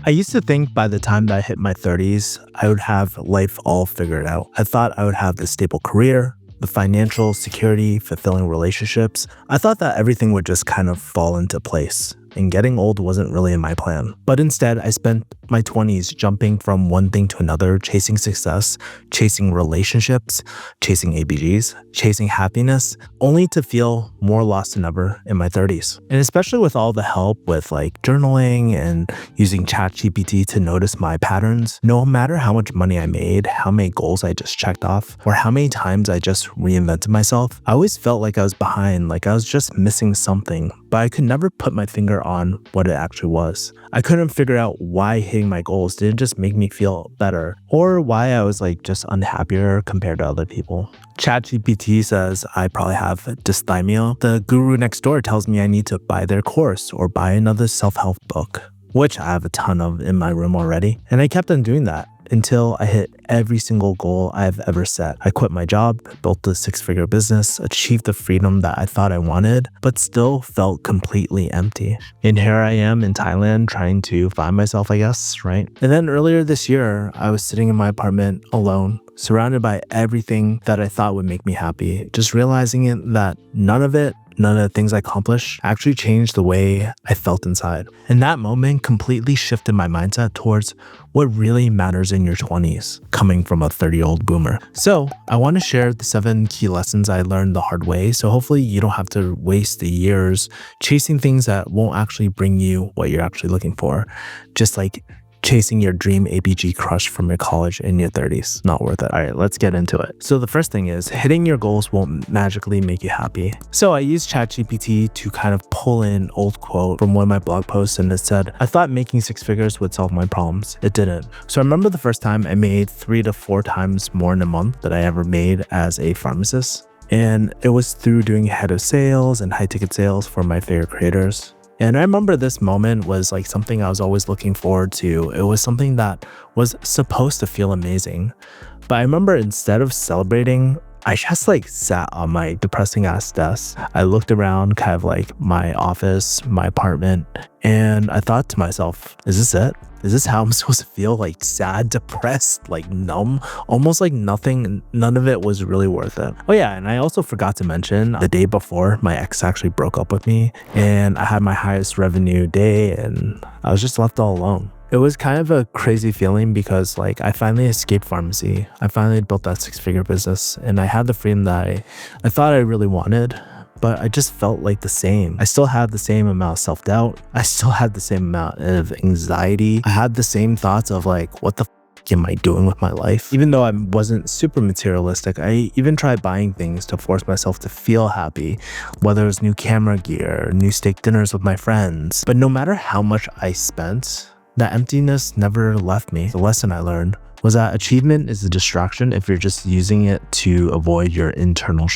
I used to think by the time that I hit my 30s, I would have life all figured out. I thought I would have the stable career, the financial security, fulfilling relationships. I thought that everything would just kind of fall into place, and getting old wasn't really in my plan. But instead, I spent my 20s jumping from one thing to another, chasing success, chasing relationships, chasing ABGs, chasing happiness, only to feel more lost than ever in my 30s. And especially with all the help with like journaling and using ChatGPT to notice my patterns, no matter how much money I made, how many goals I just checked off, or how many times I just reinvented myself, I always felt like I was behind, like I was just missing something, but I could never put my finger on what it actually was. I couldn't figure out why hitting my goals didn't just make me feel better, or why I was like just unhappier compared to other people. ChatGPT says I probably have dysthymia. The guru next door tells me I need to buy their course or buy another self-help book, which I have a ton of in my room already. And I kept on doing that until I hit every single goal I've ever set. I quit my job, built a six-figure business, achieved the freedom that I thought I wanted, but still felt completely empty. And here I am in Thailand trying to find myself, I guess, right? And then earlier this year, I was sitting in my apartment alone, surrounded by everything that I thought would make me happy, just realizing that none of the things I accomplished actually changed the way I felt inside. And that moment completely shifted my mindset towards what really matters in your 20s, coming from a 30-year-old boomer. So I want to share the 7 key lessons I learned the hard way, so hopefully you don't have to waste the years chasing things that won't actually bring you what you're actually looking for. Just like chasing your dream ABG crush from your college in your 30s. Not worth it. All right, let's get into it. So the first thing is hitting your goals won't magically make you happy. So I used ChatGPT to kind of pull in old quote from one of my blog posts, and it said, I thought making 6 figures would solve my problems. It didn't. So I remember the first time I made 3 to 4 times more in a month than I ever made as a pharmacist. And it was through doing head of sales and high ticket sales for my favorite creators. And I remember this moment was like something I was always looking forward to. It was something that was supposed to feel amazing. But I remember instead of celebrating, I just like sat on my depressing ass desk. I looked around kind of like my office, my apartment, and I thought to myself, is this it? Is this how I'm supposed to feel? Like sad, depressed, like numb, almost like nothing, none of it was really worth it. Oh yeah, and I also forgot to mention the day before my ex actually broke up with me, and I had my highest revenue day and I was just left all alone. It was kind of a crazy feeling because like I finally escaped pharmacy. I finally built that 6-figure business and I had the freedom that I thought I really wanted, but I just felt like the same. I still had the same amount of self-doubt. I still had the same amount of anxiety. I had the same thoughts of like, what the am I doing with my life? Even though I wasn't super materialistic, I even tried buying things to force myself to feel happy, whether it was new camera gear, new steak dinners with my friends. But no matter how much I spent, that emptiness never left me. The lesson I learned was that achievement is a distraction if you're just using it to avoid your internal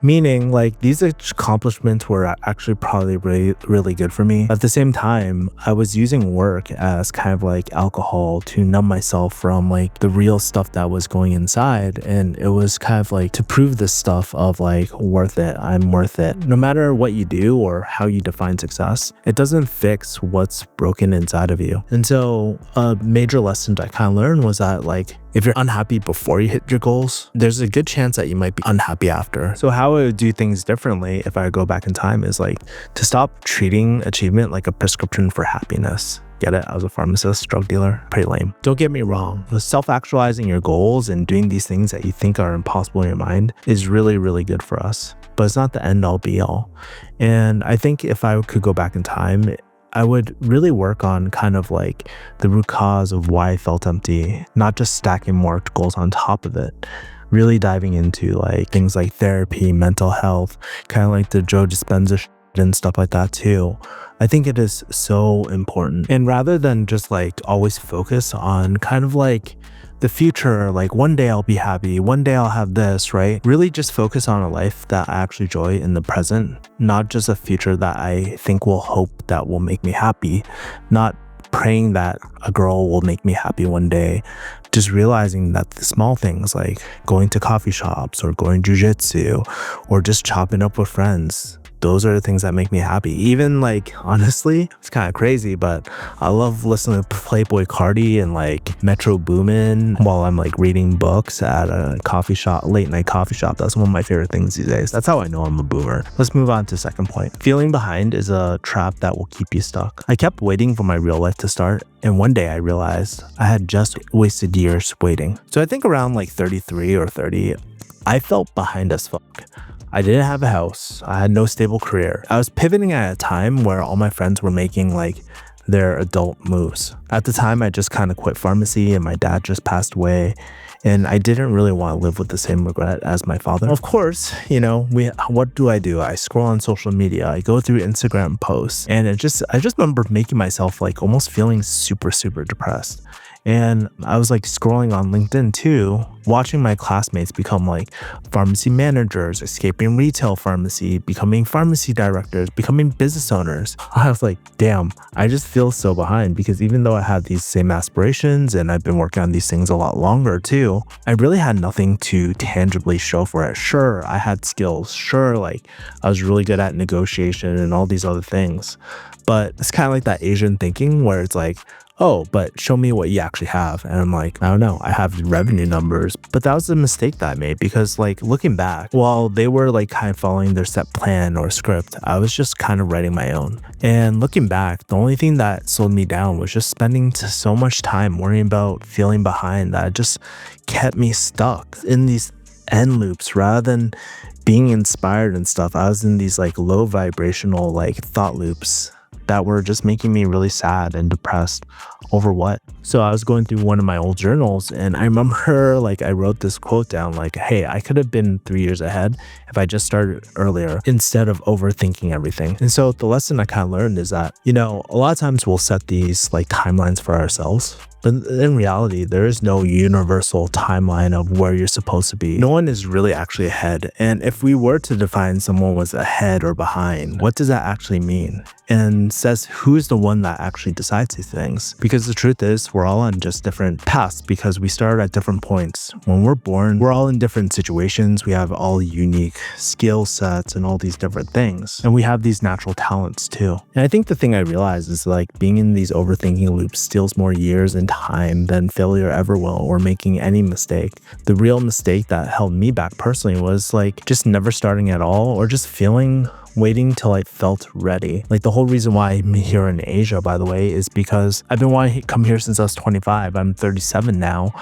Meaning, like, these accomplishments were actually probably really good for me. At the same time, I was using work as kind of like alcohol to numb myself from like the real stuff that was going inside. And it was kind of like to prove this stuff of like, worth it, I'm worth it. No matter what you do or how you define success, it doesn't fix what's broken inside of you. And so a major lesson I kind of learned was that like, if you're unhappy before you hit your goals, there's a good chance that you might be unhappy after. So how I would do things differently if I go back in time is like to stop treating achievement like a prescription for happiness. Get it? I was a pharmacist, drug dealer, pretty lame. Don't get me wrong. Self-actualizing your goals and doing these things that you think are impossible in your mind is really, really good for us. But it's not the end all be all. And I think if I could go back in time, I would really work on kind of like the root cause of why I felt empty, not just stacking more goals on top of it. Really diving into like things like therapy, mental health, kind of like the Joe Dispenza and stuff like that too. I think it is so important. And rather than just like always focus on kind of like the future, like one day I'll be happy, one day I'll have this, right? Really just focus on a life that I actually enjoy in the present, not just a future that I think will hope that will make me happy, not praying that a girl will make me happy one day. Just realizing that the small things like going to coffee shops or going jujitsu or just chopping up with friends, those are the things that make me happy. Even like, honestly, it's kind of crazy, but I love listening to Playboy Cardi and like Metro Boomin while I'm like reading books at a coffee shop, late night coffee shop. That's one of my favorite things these days. That's how I know I'm a boomer. Let's move on to second point. Feeling behind is a trap that will keep you stuck. I kept waiting for my real life to start, and one day I realized I had just wasted years waiting. So I think around like 33 or 30, I felt behind as fuck. I didn't have a house. I had no stable career. I was pivoting at a time where all my friends were making like their adult moves. At the time, I just kind of quit pharmacy and my dad just passed away. And I didn't really want to live with the same regret as my father. Of course, you know, what do? I scroll on social media, I go through Instagram posts, and I just remember making myself like almost feeling super, super depressed. And I was like scrolling on LinkedIn too, watching my classmates become like pharmacy managers, escaping retail pharmacy, becoming pharmacy directors, becoming business owners. I was like, damn, I just feel so behind, because even though I had these same aspirations and I've been working on these things a lot longer too, I really had nothing to tangibly show for it. Sure, I had skills. Sure, like I was really good at negotiation and all these other things. But it's kind of like that Asian thinking where it's like, oh, but show me what you actually have. And I'm like, I don't know, I have revenue numbers. But that was a mistake that I made, because like looking back, while they were like kind of following their set plan or script, I was just kind of writing my own. And looking back, the only thing that slowed me down was just spending so much time worrying about feeling behind that just kept me stuck in these end loops rather than being inspired and stuff. I was in these like low vibrational like thought loops that were just making me really sad and depressed over what. So I was going through one of my old journals, and I remember like I wrote this quote down like, hey, I could have been 3 years ahead if I just started earlier instead of overthinking everything. And so the lesson I kind of learned is that, you know, a lot of times we'll set these like timelines for ourselves, but in reality, there is no universal timeline of where you're supposed to be. No one is really actually ahead. And if we were to define someone was ahead or behind, what does that actually mean? And says who's the one that actually decides these things? Because the truth is, we're all on just different paths because we start at different points. When we're born, we're all in different situations. We have all unique skill sets and all these different things. And we have these natural talents too. And I think the thing I realized is like being in these overthinking loops steals more years and time than failure ever will, or making any mistake. The real mistake that held me back personally was like just never starting at all, or just waiting till I felt ready. Like the whole reason why I'm here in Asia, by the way, is because I've been wanting to come here since I was 25. I'm 37 now.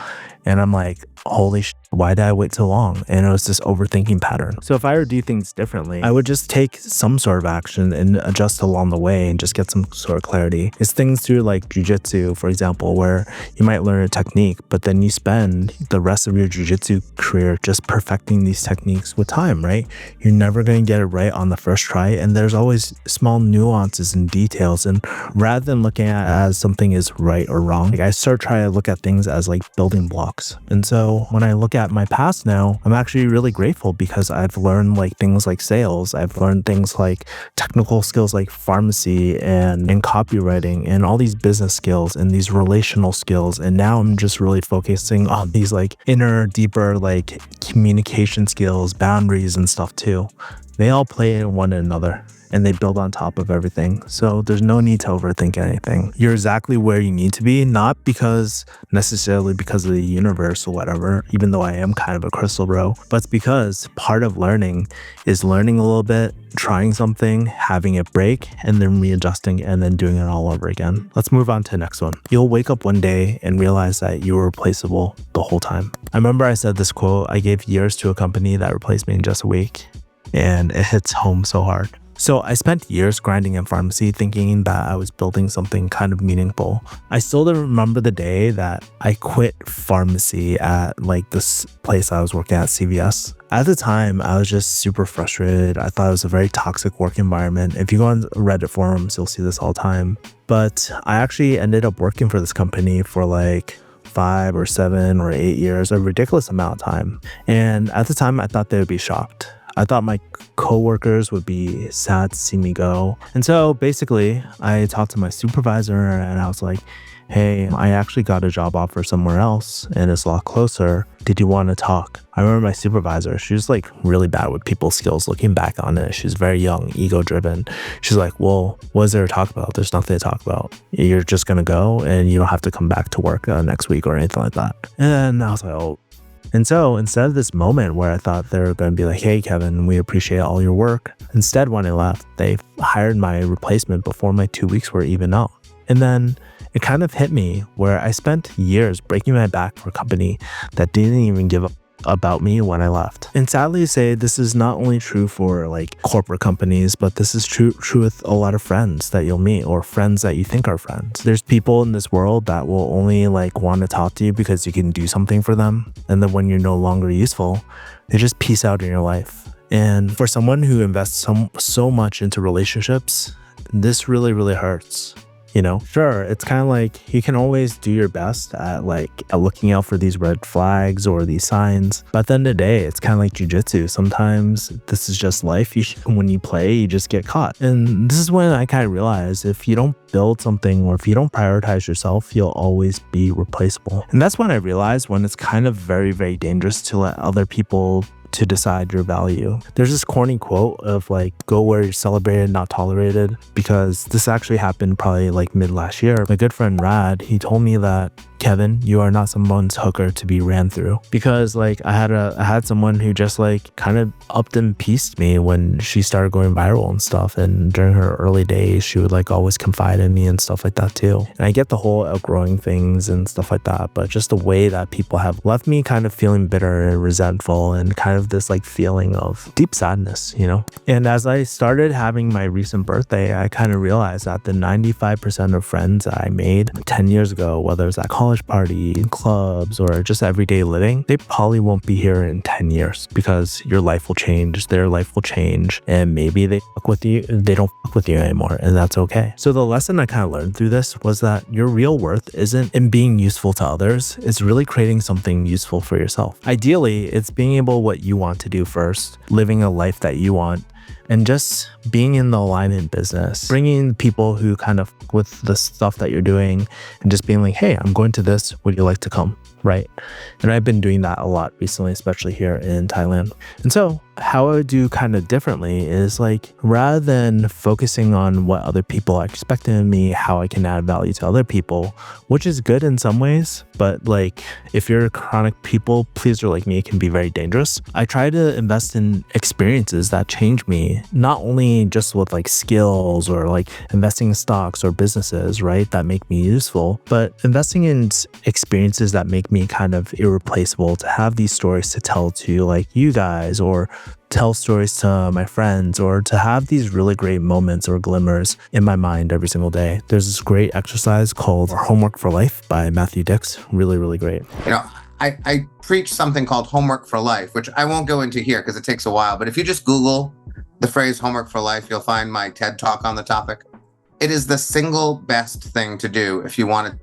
And I'm like, holy shit, why did I wait so long? And it was this overthinking pattern. So if I were to do things differently, I would just take some sort of action and adjust along the way and just get some sort of clarity. It's things through like jujitsu, for example, where you might learn a technique, but then you spend the rest of your jujitsu career just perfecting these techniques with time, right? You're never going to get it right on the first try. And there's always small nuances and details. And rather than looking at it as something is right or wrong, like I start trying to look at things as like building blocks. And so when I look at my past now, I'm actually really grateful because I've learned like things like sales. I've learned things like technical skills like pharmacy and copywriting and all these business skills and these relational skills. And now I'm just really focusing on these like inner, deeper like communication skills, boundaries and stuff too. They all play in one another and they build on top of everything. So there's no need to overthink anything. You're exactly where you need to be, not necessarily because of the universe or whatever, even though I am kind of a crystal bro, but it's because part of learning is learning a little bit, trying something, having it break, and then readjusting and then doing it all over again. Let's move on to the next one. You'll wake up one day and realize that you were replaceable the whole time. I remember I said this quote, I gave years to a company that replaced me in just a week, and it hits home so hard. So I spent years grinding in pharmacy thinking that I was building something kind of meaningful. I still remember the day that I quit pharmacy at like this place I was working at, CVS. At the time, I was just super frustrated. I thought it was a very toxic work environment. If you go on Reddit forums, you'll see this all the time. But I actually ended up working for this company for like 5 or 7 or 8 years, a ridiculous amount of time. And at the time, I thought they would be shocked. I thought my coworkers would be sad to see me go. And so basically, I talked to my supervisor and I was like, hey, I actually got a job offer somewhere else and it's a lot closer. Did you want to talk? I remember my supervisor, she was like really bad with people skills looking back on it. She's very young, ego driven. She's like, well, what is there to talk about? There's nothing to talk about. You're just going to go and you don't have to come back to work next week or anything like that. And I was like, oh. And so instead of this moment where I thought they were going to be like, hey, Kevin, we appreciate all your work. Instead, when I left, they hired my replacement before my 2 weeks were even out. And then it kind of hit me where I spent years breaking my back for a company that didn't even give up about me when I left. And sadly to say, this is not only true for like corporate companies, but this is true with a lot of friends that you'll meet or friends that you think are friends. There's people in this world that will only like want to talk to you because you can do something for them. And then when you're no longer useful, they just peace out in your life. And for someone who invests so much into relationships, this really, really hurts. You know, sure, it's kind of like you can always do your best at looking out for these red flags or these signs. But at the end of the day, it's kind of like jujitsu. Sometimes this is just life. When you play, you just get caught. And this is when I kind of realized if you don't build something or if you don't prioritize yourself, you'll always be replaceable. And that's when I realized when it's kind of very, very dangerous to let other people to decide your value. There's this corny quote of like, go where you're celebrated, not tolerated, because this actually happened probably like mid last year. My good friend Rad, he told me that, Kevin, you are not someone's hooker to be ran through. Because like I had someone who just like kind of upped and pieced me when she started going viral and stuff. And during her early days, she would like always confide in me and stuff like that too. And I get the whole outgrowing things and stuff like that, but just the way that people have left me kind of feeling bitter and resentful and kind of this like feeling of deep sadness, you know? And as I started having my recent birthday, I kind of realized that the 95% of friends that I made 10 years ago, whether it's at college party, clubs, or just everyday living, they probably won't be here in 10 years because your life will change, their life will change, and maybe they don't fuck with you anymore, and that's okay. So the lesson I kind of learned through this was that your real worth isn't in being useful to others, it's really creating something useful for yourself. Ideally, it's being able what you want to do first, living a life that you want, and just being in the alignment business, bringing people who kind of with the stuff that you're doing and just being like, hey, I'm going to this, would you like to come? Right? And I've been doing that a lot recently, especially here in Thailand. And so how I would do kind of differently is like, rather than focusing on what other people are expecting of me, how I can add value to other people, which is good in some ways, but like if you're a chronic people pleaser like me, it can be very dangerous. I try to invest in experiences that change me, not only just with like skills or like investing in stocks or businesses, right, that make me useful, but investing in experiences that make me kind of irreplaceable, to have these stories to tell to like you guys, or tell stories to my friends, or to have these really great moments or glimmers in my mind every single day. There's this great exercise called Homework for Life by Matthew Dix. Really, really great. You know, I preach something called Homework for Life, which I won't go into here because it takes a while. But if you just Google the phrase Homework for Life, you'll find my TED Talk on the topic. It is the single best thing to do if you want to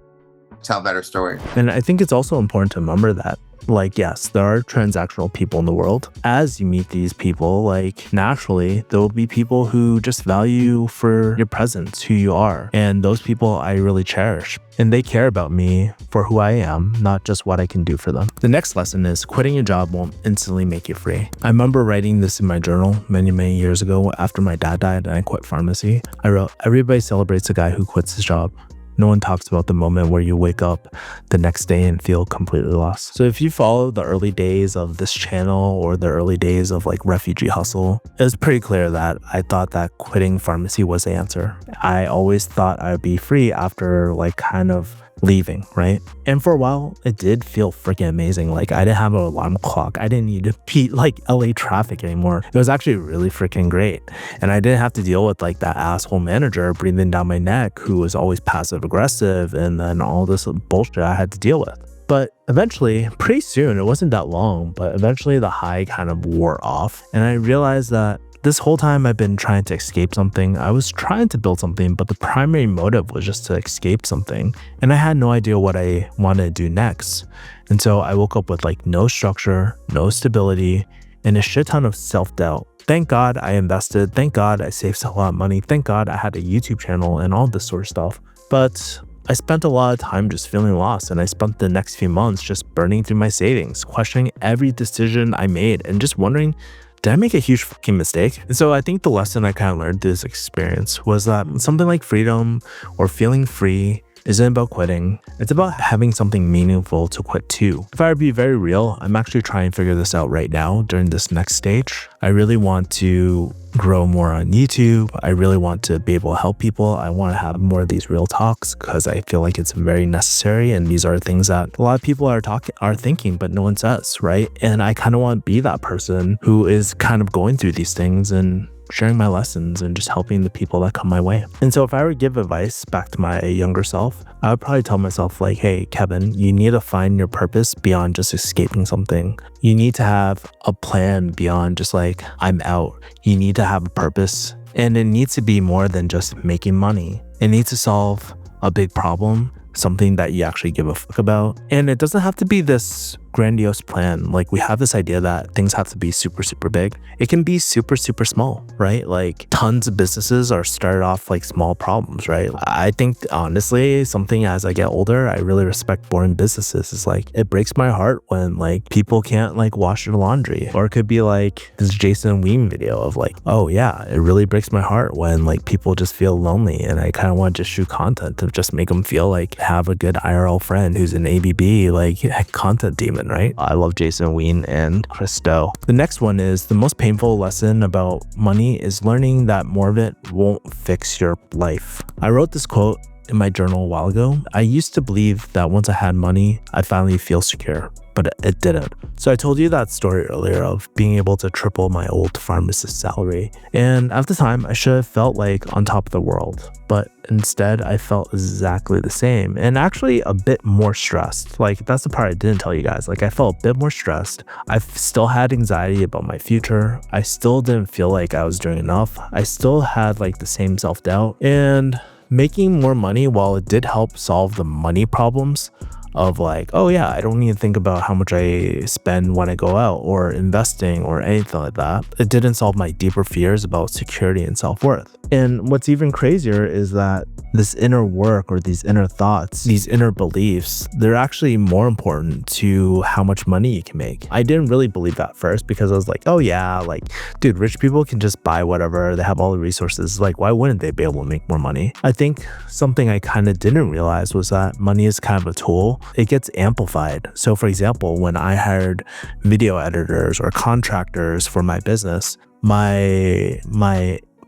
tell better stories. And I think it's also important to remember that, like, yes, there are transactional people in the world. As you meet these people, like, naturally, there will be people who just value for your presence, who you are. And those people I really cherish. And they care about me for who I am, not just what I can do for them. The next lesson is quitting a job won't instantly make you free. I remember writing this in my journal many, many years ago after my dad died and I quit pharmacy. I wrote, everybody celebrates a guy who quits his job. No one talks about the moment where you wake up the next day and feel completely lost. So if you follow the early days of this channel or the early days of like Refugee Hustle, it was pretty clear that I thought that quitting pharmacy was the answer. I always thought I would be free after like kind of leaving, right? And for a while, it did feel freaking amazing. Like I didn't have an alarm clock. I didn't need to beat like LA traffic anymore. It was actually really freaking great. And I didn't have to deal with like that asshole manager breathing down my neck who was always passive aggressive and then all this bullshit I had to deal with. But eventually, pretty soon, it wasn't that long, but eventually the high kind of wore off. And I realized that this whole time I've been trying to escape something. I was trying to build something, but the primary motive was just to escape something. And I had no idea what I wanted to do next. And so I woke up with like no structure, no stability, and a shit ton of self-doubt. Thank God I invested. Thank God I saved a lot of money. Thank God I had a YouTube channel and all this sort of stuff. But I spent a lot of time just feeling lost, and I spent the next few months just burning through my savings, questioning every decision I made, and just wondering, did I make a huge fucking mistake? And so I think the lesson I kind of learned through this experience was that something like freedom or feeling free isn't about quitting. It's about having something meaningful to quit to. If I were to be very real, I'm actually trying to figure this out right now during this next stage. I really want to grow more on YouTube. I really want to be able to help people. I want to have more of these real talks because I feel like it's very necessary, and these are things that a lot of people are thinking, but no one says, right? And I kind of want to be that person who is kind of going through these things and sharing my lessons and just helping the people that come my way. And so if I were to give advice back to my younger self, I would probably tell myself like, hey, Kevin, you need to find your purpose beyond just escaping something. You need to have a plan beyond just like, I'm out. You need to have a purpose, and it needs to be more than just making money. It needs to solve a big problem, something that you actually give a fuck about. And it doesn't have to be this grandiose plan. Like, we have this idea that things have to be super, super big. It can be super, super small, right? Like, tons of businesses are started off like small problems, right? I think honestly, something as I get older, I really respect boring businesses. It's like, it breaks my heart when like people can't like wash their laundry. Or it could be like this Jason Weem video of like, oh yeah, it really breaks my heart when like people just feel lonely, and I kind of want to just shoot content to just make them feel like have a good IRL friend who's an ABB like content demon, right? I love Jason Ween and Chris Do. The next one is the most painful lesson about money is learning that more of it won't fix your life. I wrote this quote in my journal a while ago. I used to believe that once I had money, I'd finally feel secure, but it didn't. So I told you that story earlier of being able to triple my old pharmacist salary. And at the time, I should have felt like on top of the world, but instead I felt exactly the same, and actually a bit more stressed. Like, that's the part I didn't tell you guys. Like, I felt a bit more stressed. I still had anxiety about my future. I still didn't feel like I was doing enough. I still had like the same self-doubt. And making more money, while it did help solve the money problems of like, oh yeah, I don't need to think about how much I spend when I go out or investing or anything like that, it didn't solve my deeper fears about security and self-worth. And what's even crazier is that this inner work or these inner thoughts, these inner beliefs, they're actually more important to how much money you can make. I didn't really believe that first because I was like, oh yeah, like, dude, rich people can just buy whatever. They have all the resources. Like, why wouldn't they be able to make more money? I think something I kind of didn't realize was that money is kind of a tool. It gets amplified. So for example, when I hired video editors or contractors for my business, my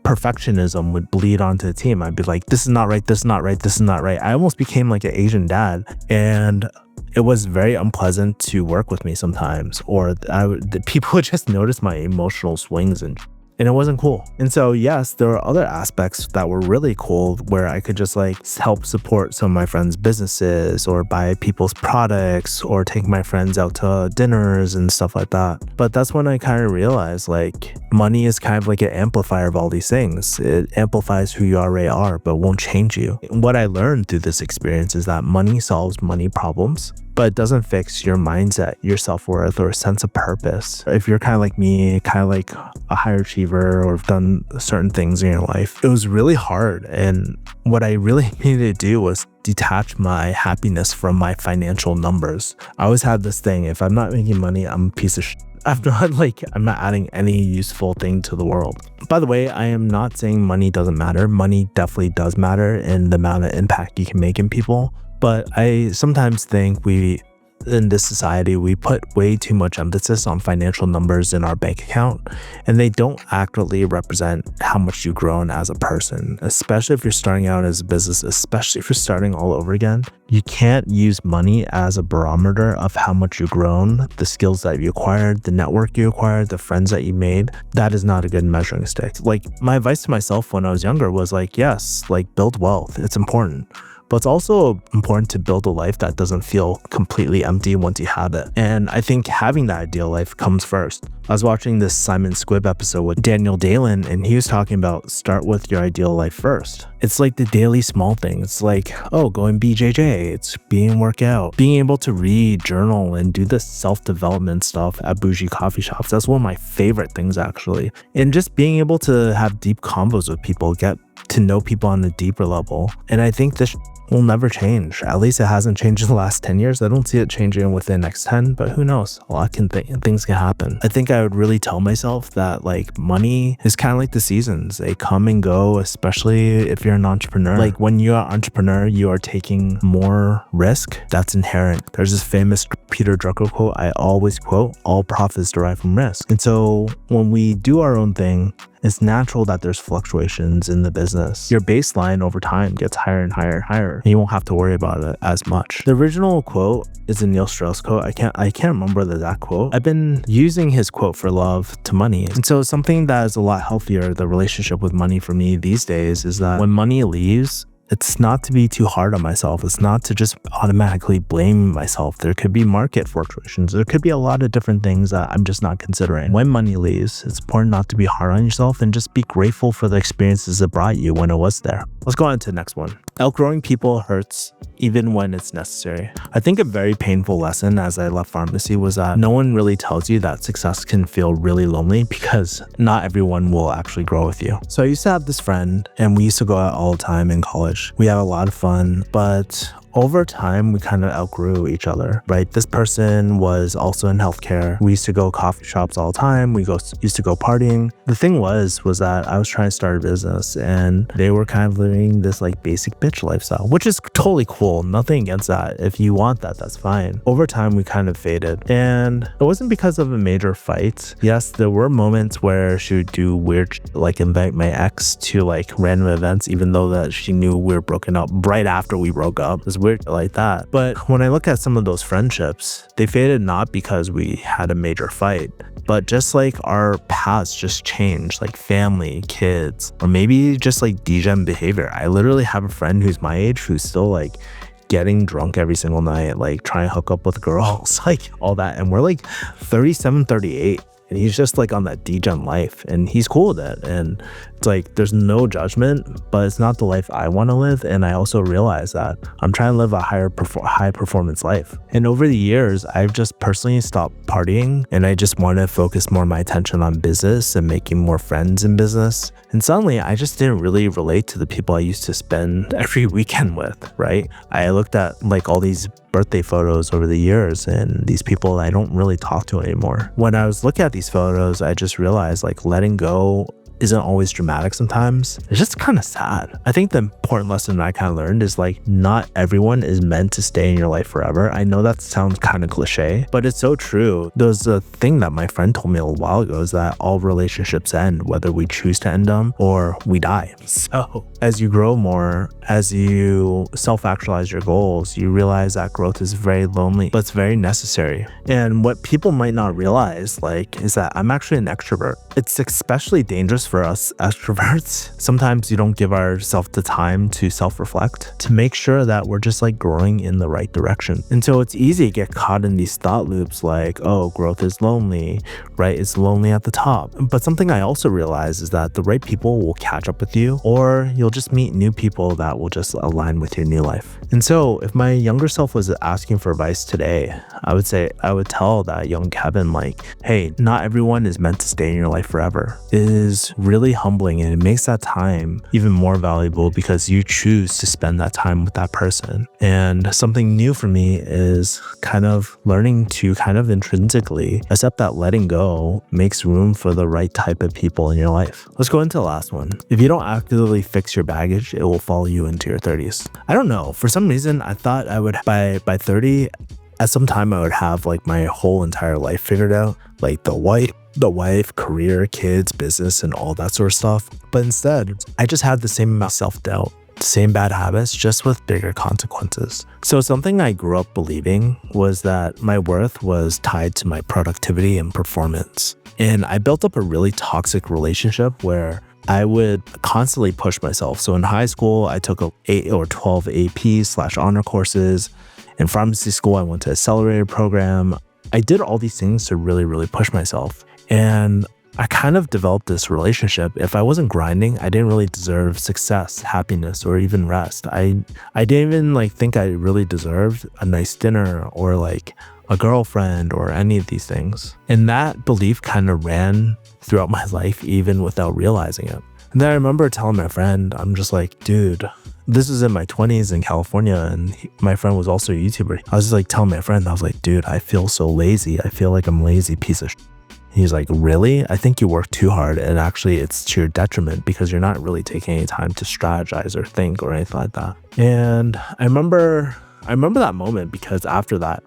perfectionism would bleed onto the team. I'd be like, this is not right, this is not right, this is not right. I almost became like an Asian dad, and it was very unpleasant to work with me sometimes, or the people would just notice my emotional swings and it wasn't cool. And so yes, there are other aspects that were really cool where I could just like help support some of my friends' businesses or buy people's products or take my friends out to dinners and stuff like that. But that's when I kind of realized like money is kind of like an amplifier of all these things. It amplifies who you already are, but won't change you. What I learned through this experience is that money solves money problems, but it doesn't fix your mindset, your self-worth, or a sense of purpose. If you're kind of like me, kind of like a high achiever or have done certain things in your life, it was really hard. And what I really needed to do was detach my happiness from my financial numbers. I always had this thing, if I'm not making money, I'm a piece of shit. I'm not adding any useful thing to the world. By the way, I am not saying money doesn't matter. Money definitely does matter in the amount of impact you can make in people. But I sometimes think in this society, we put way too much emphasis on financial numbers in our bank account, and they don't accurately represent how much you've grown as a person, especially if you're starting out as a business, especially if you're starting all over again. You can't use money as a barometer of how much you've grown, the skills that you acquired, the network you acquired, the friends that you made. That is not a good measuring stick. Like, my advice to myself when I was younger was like, yes, like, build wealth. It's important. But it's also important to build a life that doesn't feel completely empty once you have it. And I think having that ideal life comes first. I was watching this Simon Squibb episode with Daniel Dalen, and he was talking about start with your ideal life first. It's like the daily small things. It's like, oh, going BJJ. It's being workout, being able to read, journal, and do the self-development stuff at bougie coffee shops. That's one of my favorite things, actually. And just being able to have deep convos with people, get to know people on a deeper level. And I think this will never change. At least it hasn't changed in the last 10 years. I don't see it changing within the next 10, but who knows? A lot things can happen. I think I would really tell myself that like money is kind of like the seasons. They come and go, especially if you're an entrepreneur. Like when you're an entrepreneur, you are taking more risk. That's inherent. There's this famous Peter Drucker quote I always quote, all profits derive from risk. And so when we do our own thing, it's natural that there's fluctuations in the business. Your baseline over time gets higher and higher and higher, and you won't have to worry about it as much. The original quote is a Neil Strauss quote. I can't remember the exact quote. I've been using his quote for love to money. And so something that is a lot healthier, the relationship with money for me these days, is that when money leaves, it's not to be too hard on myself. It's not to just automatically blame myself. There could be market fluctuations. There could be a lot of different things that I'm just not considering. When money leaves, it's important not to be hard on yourself and just be grateful for the experiences it brought you when it was there. Let's go on to the next one. Outgrowing people hurts even when it's necessary. I think a very painful lesson as I left pharmacy was that no one really tells you that success can feel really lonely because not everyone will actually grow with you. So I used to have this friend and we used to go out all the time in college. We had a lot of fun, but over time, we kind of outgrew each other, right? This person was also in healthcare. We used to go coffee shops all the time. Used to go partying. The thing was that I was trying to start a business and they were kind of living this like basic bitch lifestyle, which is totally cool. Nothing against that. If you want that, that's fine. Over time, we kind of faded, and it wasn't because of a major fight. Yes, there were moments where she would do weird, like invite my ex to like random events, even though that she knew we were broken up right after we broke up. It was weird like that. But when I look at some of those friendships, they faded not because we had a major fight, but just like our paths just changed, like family, kids, or maybe just like degen behavior. I literally have a friend who's my age who's still like getting drunk every single night, like trying to hook up with girls, like all that. And we're like 37, 38. And he's just like on that degen life and he's cool with it. And it's like, there's no judgment, but it's not the life I want to live. And I also realize that I'm trying to live a high performance life. And over the years, I've just personally stopped partying and I just want to focus more of my attention on business and making more friends in business. And suddenly I just didn't really relate to the people I used to spend every weekend with, right? I looked at like all these birthday photos over the years and these people I don't really talk to anymore. When I was looking at these photos, I just realized like letting go isn't always dramatic sometimes. It's just kind of sad. I think the important lesson I kind of learned is like not everyone is meant to stay in your life forever. I know that sounds kind of cliche, but it's so true. There's a thing that my friend told me a while ago is that all relationships end, whether we choose to end them or we die. So as you grow more, as you self-actualize your goals, you realize that growth is very lonely, but it's very necessary. And what people might not realize is that I'm actually an extrovert. It's especially dangerous for us extroverts. Sometimes you don't give ourselves the time to self-reflect, to make sure that we're just like growing in the right direction. And so it's easy to get caught in these thought loops like, oh, growth is lonely, right? It's lonely at the top. But something I also realize is that the right people will catch up with you, or you'll just meet new people that will just align with your new life. And so if my younger self was asking for advice today, I would tell that young Kevin like, hey, not everyone is meant to stay in your life forever. It is really humbling and it makes that time even more valuable because you choose to spend that time with that person. And something new for me is kind of learning to kind of intrinsically accept that letting go makes room for the right type of people in your life. Let's go into the last one. If you don't actively fix your baggage, it will follow you into your 30s. I don't know. For some reason, I thought I would by 30, at some time I would have like my whole entire life figured out, like the wife, career, kids, business, and all that sort of stuff. But instead, I just had the same amount of self-doubt, same bad habits, just with bigger consequences. So something I grew up believing was that my worth was tied to my productivity and performance. And I built up a really toxic relationship where I would constantly push myself. So in high school, I took 8 or 12 AP/honor courses. In pharmacy school, I went to accelerator program. I did all these things to really, really push myself. And I kind of developed this relationship. If I wasn't grinding, I didn't really deserve success, happiness, or even rest. I didn't even think I really deserved a nice dinner or like a girlfriend or any of these things. And that belief kind of ran throughout my life, even without realizing it. And then I remember telling my friend, I'm just like, dude, This was in my 20s in California, and my friend was also a YouTuber. I was just like telling my friend, I was like, dude, I feel so lazy. I feel like I'm a lazy piece of shit. He's like, really? I think you work too hard, and actually it's to your detriment because you're not really taking any time to strategize or think or anything like that. And I remember that moment because after that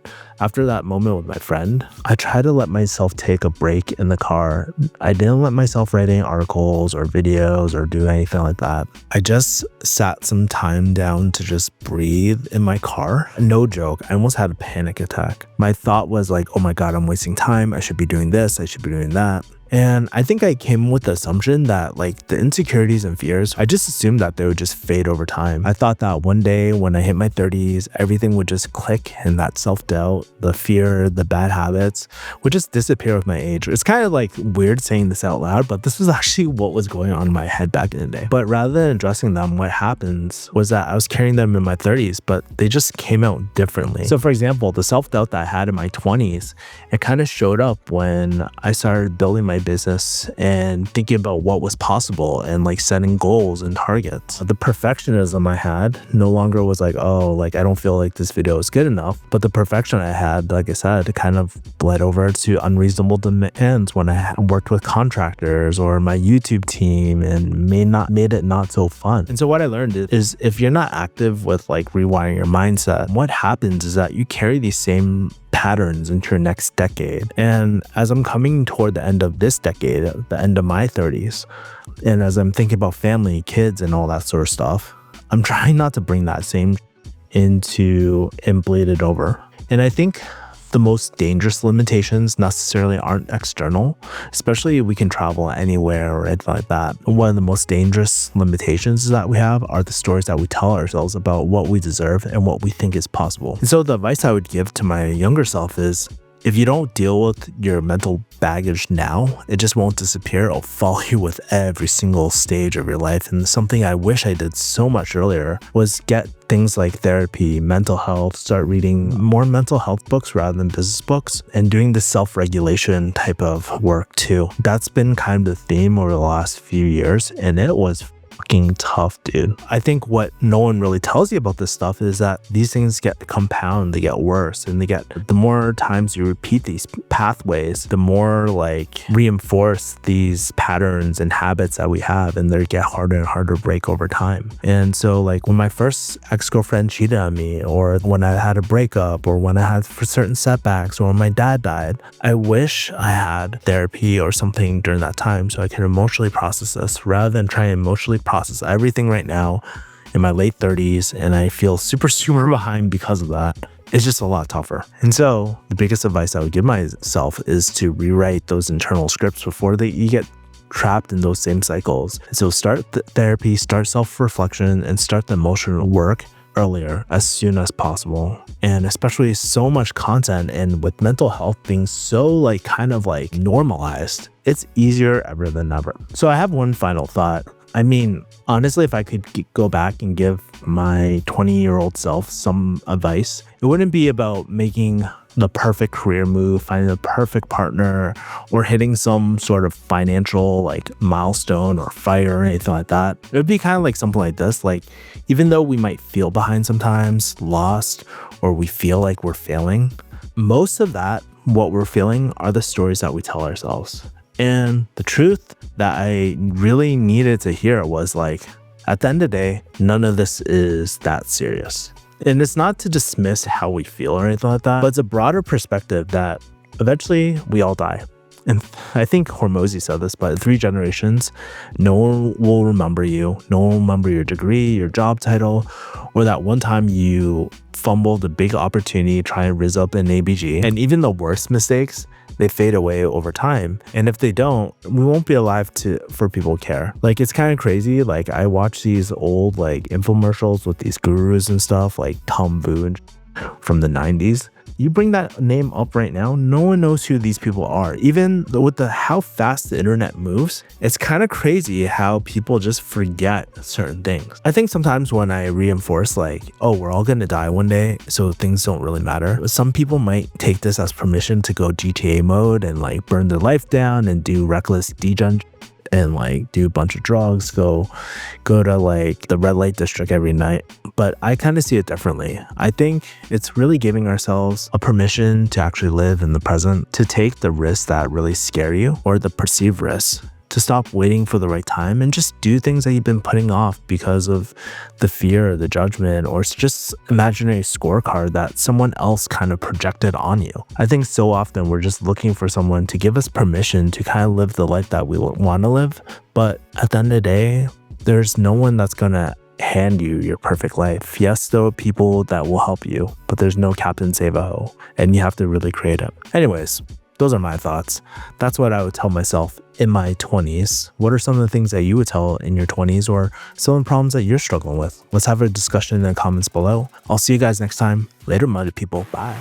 moment with my friend, I tried to let myself take a break in the car. I didn't let myself write any articles or videos or do anything like that. I just sat some time down to just breathe in my car. No joke, I almost had a panic attack. My thought was like, oh my God, I'm wasting time. I should be doing this. I should be doing that. And I think I came with the assumption that like the insecurities and fears, I just assumed that they would just fade over time. I thought that one day when I hit my 30s, everything would just click and that self-doubt, the fear, the bad habits would just disappear with my age. It's kind of like weird saying this out loud, but this was actually what was going on in my head back in the day. But rather than addressing them, what happens was that I was carrying them in my 30s, but they just came out differently. So for example, the self-doubt that I had in my 20s, it kind of showed up when I started building my business and thinking about what was possible and like setting goals and targets. The perfectionism I had no longer was like, oh, like I don't feel like this video is good enough. But the perfection I had, like I said, kind of bled over to unreasonable demands when I worked with contractors or my YouTube team and made it not so fun. And so what I learned is if you're not active with like rewiring your mindset, what happens is that you carry these same patterns into your next decade. And as I'm coming toward the end of this decade, the end of my 30s, and as I'm thinking about family, kids, and all that sort of stuff, I'm trying not to bring that same into and bleed it over. And I think the most dangerous limitations necessarily aren't external, especially if we can travel anywhere or anything like that. One of the most dangerous limitations that we have are the stories that we tell ourselves about what we deserve and what we think is possible. And so the advice I would give to my younger self is, if you don't deal with your mental baggage now, it just won't disappear. It'll follow you with every single stage of your life. And something I wish I did so much earlier was get things like therapy, mental health, start reading more mental health books rather than business books, and doing the self-regulation type of work too. That's been kind of the theme over the last few years, and it was fucking tough, dude. I think what no one really tells you about this stuff is that these things get compound, they get worse, and the more times you repeat these pathways, the more like reinforce these patterns and habits that we have, and they get harder and harder to break over time. And so like when my first ex-girlfriend cheated on me, or when I had a breakup, or when I had certain setbacks, or when my dad died, I wish I had therapy or something during that time so I can emotionally process this rather than try and emotionally process everything right now in my late 30s, and I feel super behind because of that. It's just a lot tougher. And so the biggest advice I would give myself is to rewrite those internal scripts before you get trapped in those same cycles. So start the therapy, start self-reflection, and start the emotional work earlier, as soon as possible. And especially so much content, and with mental health being so like kind of like normalized, it's easier ever than ever. So I have one final thought. I mean, honestly, if I could go back and give my 20-year-old self some advice, it wouldn't be about making the perfect career move, finding the perfect partner, or hitting some sort of financial like milestone or fire or anything like that. It would be kind of like something like this. Like, even though we might feel behind sometimes, lost, or we feel like we're failing, most of that, what we're feeling, are the stories that we tell ourselves. And the truth that I really needed to hear was like, at the end of the day, none of this is that serious. And it's not to dismiss how we feel or anything like that, but it's a broader perspective that eventually we all die. And I think Hormozy said this, but 3 generations, no one will remember you. No one will remember your degree, your job title, or that one time you fumbled a big opportunity trying to rizz up an ABG. And even the worst mistakes, they fade away over time. And if they don't, we won't be alive for people to care. Like, it's kind of crazy. Like, I watch these old like infomercials with these gurus and stuff like Tom Vu from the 90s. You bring that name up right now, no one knows who these people are. Even with how fast the internet moves, it's kind of crazy how people just forget certain things. I think sometimes when I reinforce like, oh, we're all gonna die one day, so things don't really matter, some people might take this as permission to go GTA mode and like burn their life down and do reckless degen. and like do a bunch of drugs, go to like the red light district every night. But I kind of see it differently. I think it's really giving ourselves a permission to actually live in the present, to take the risks that really scare you or the perceived risks, to stop waiting for the right time and just do things that you've been putting off because of the fear, the judgment, or it's just imaginary scorecard that someone else kind of projected on you. I think so often we're just looking for someone to give us permission to kind of live the life that we want to live. But at the end of the day, there's no one that's gonna hand you your perfect life. Yes, there are people that will help you, but there's no Captain Save-A-Ho, and you have to really create it. Anyways, those are my thoughts. That's what I would tell myself in my 20s. What are some of the things that you would tell in your 20s, or some of the problems that you're struggling with? Let's have a discussion in the comments below. I'll see you guys next time. Later, muddy people. Bye.